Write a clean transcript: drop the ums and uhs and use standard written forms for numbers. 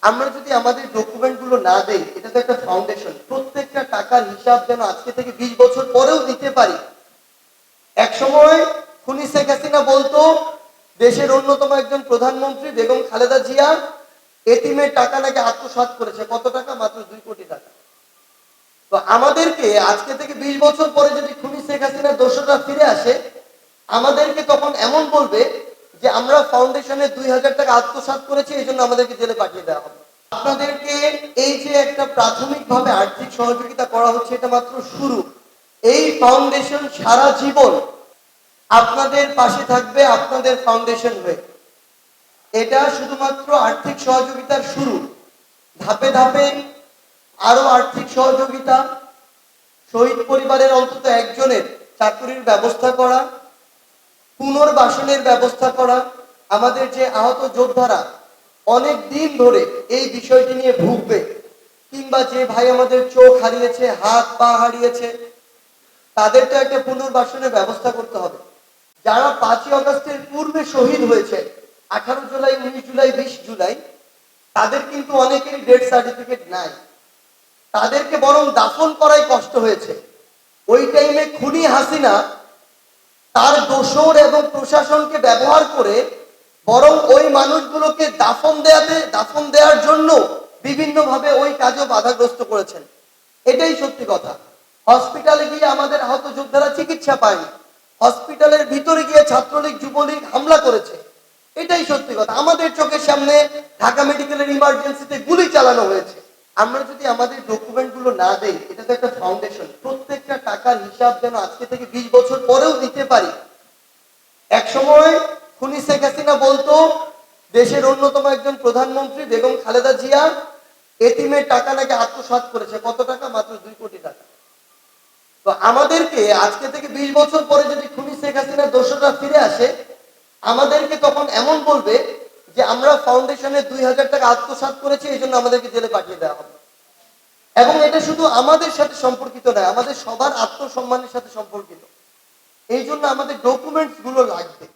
আমরা যদি আমাদের ডকুমেন্ট গুলো না দেই, এটা তো একটা ফাউন্ডেশন, প্রত্যেকটা টাকার হিসাব যেন আজকে থেকে 20 বছর পরেও দিতে পারি। এক সময় খুনি শেখ হাসিনা বলতো দেশের অন্যতম একজন প্রধানমন্ত্রী বেগম খালেদা জিয়া এতিমের টাকা নাকি আত্মসাৎ করেছে। কত টাকা? মাত্র 2 কোটি টাকা। তো আমাদেরকে আজকে থেকে 20 বছর পরে যদি খুনি শেখ হাসিনার দোষরা ফিরে আসে, আমাদেরকে তখন এমন বলবে যে আমরা ফাউন্ডেশনে 2000 টাকা আত্মসাৎ করেছি, এই জন্য আমাদেরকে জেলে পাঠিয়ে দেওয়া হবে। আপনাদেরকে এই যে একটা প্রাথমিকভাবে আর্থিক সহযোগিতা করা হচ্ছে, এটা মাত্র শুরু। এই ফাউন্ডেশন সারা জীবন আপনাদের পাশে থাকবে, আপনাদের ফাউন্ডেশন হয়ে। এটা শুধুমাত্র আর্থিক সহযোগিতার শুরু। ধাপে ধাপে আরো আর্থিক সহযোগিতা, শহীদ পরিবারের অন্তত একজনের চাকরির ব্যবস্থা করা, পুনর্বাসনের ব্যবস্থা করা, আমাদের যে আহত যোদ্ধারা অনেক দিন ধরে এই বিষয়টি নিয়ে ভুগবে, কিংবা যে ভাই আমাদের চোখ হারিয়েছে, হাত পা হারিয়েছে, তাদের তো একটা পুনর্বাসনের ব্যবস্থা করতে হবে। যারা 5ই আগস্টের পূর্বে শহীদ হয়েছে, 18 জুলাই, 19 জুলাই, 20 জুলাই, তাদের কিন্তু অনেকেরই ডেথ সার্টিফিকেট নাই। তাদেরকে বরং দাফন করাই কষ্ট হয়েছে। ওই টাইমে খুনি হাসিনা তার দোসর এবং প্রশাসনকে ব্যবহার করে বরং ওই মানুষগুলোকে দাফন দেওয়ার জন্য বিভিন্নভাবে ওই কাজও বাধাগ্রস্ত করেছেন। এটাই সত্যি কথা। হসপিটালে গিয়ে আমাদের আহত যোদ্ধারা চিকিৎসা পায়নি, হসপিটালের ভিতরে গিয়ে ছাত্রলীগ যুবলীগ হামলা করেছে। এটাই সত্যি কথা। আমাদের চোখের সামনে ঢাকা মেডিকেলের ইমার্জেন্সিতে গুলি চালানো হয়েছে। আমরা যদি আমাদের ডকুমেন্ট গুলো না দেই, এটা তো একটা ফাউন্ডেশন, প্রত্যেকটা টাকার হিসাব যেন আজকে থেকে 20 বছর পরেও দিতে পারি। এক সময় খুনি শেখ হাসিনা বলতো দেশের অন্যতম একজন প্রধানমন্ত্রী বেগম খালেদা জিয়া এতিমের টাকা নাকি আত্মসাৎ করেছে। কত টাকা? মাত্র 2 কোটি টাকা। তো আমাদেরকে আজকে থেকে 20 বছর পরে যদি খুনি শেখ হাসিনার দোষরা ফিরে আসে, আমাদেরকে তখন এমন বলবে যে আমরা ফাউন্ডেশনে 2000 টাকা আত্মসাৎ করেছি, এই জন্য আমাদেরকে জেলে পাঠিয়ে দেওয়া হবে। এবং এটা শুধু আমাদের সাথে সম্পর্কিত নয়, আমাদের সবার আত্মসম্মানের সাথে সম্পর্কিত। এই জন্য আমাদের ডকুমেন্টস গুলো লাগবে।